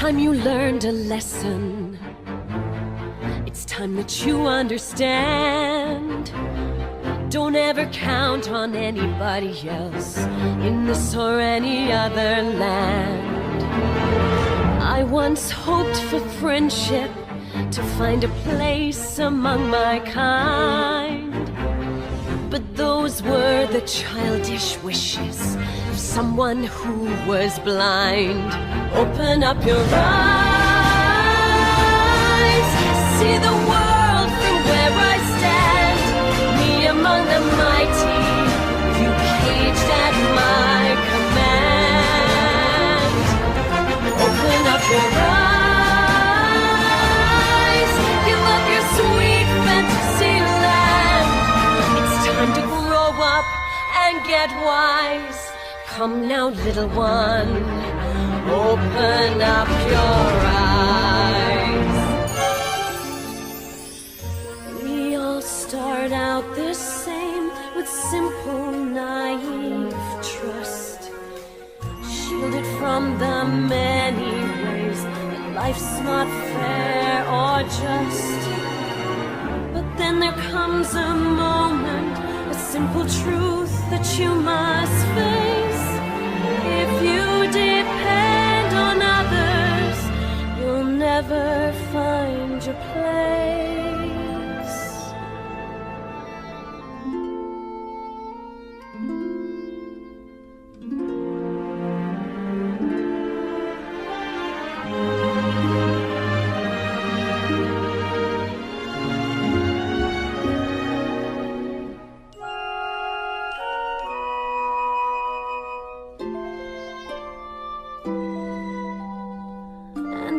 time you learned a lesson. It's time that you understand. Don't ever count on anybody else in this or any other land. I once hoped for friendship, to find a place among my kind. But those were the childish wishes of someone who was blind. Open up your eyes, see the world from where I stand. Me among the mighty, you caged at my command. Open up your eyes, give up your sweet fantasy land. It's time to grow up and get wise. Come now, little one, open up your eyes. We all start out the same, with simple, naive trust, shielded from the many ways that life's not fair or just. But then there comes a moment, a simple truth that you must face. If you depend on others, you'll never find your place.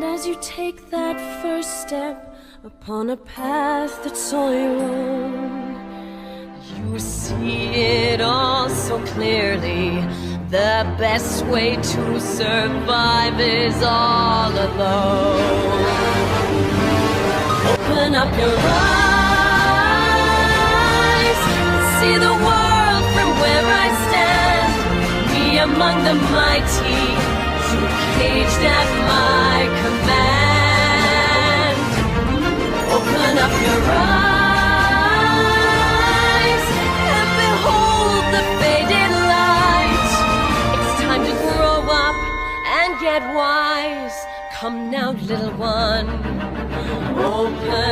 As you take that first step upon a path that's all your own, you see it all so clearly. The best way to survive is all alone. Open up your eyes, see the world from where I stand. Me among the mighty, you caged at my command. Open up your eyes and behold the faded light. It's time to grow up and get wise. Come now, little one, open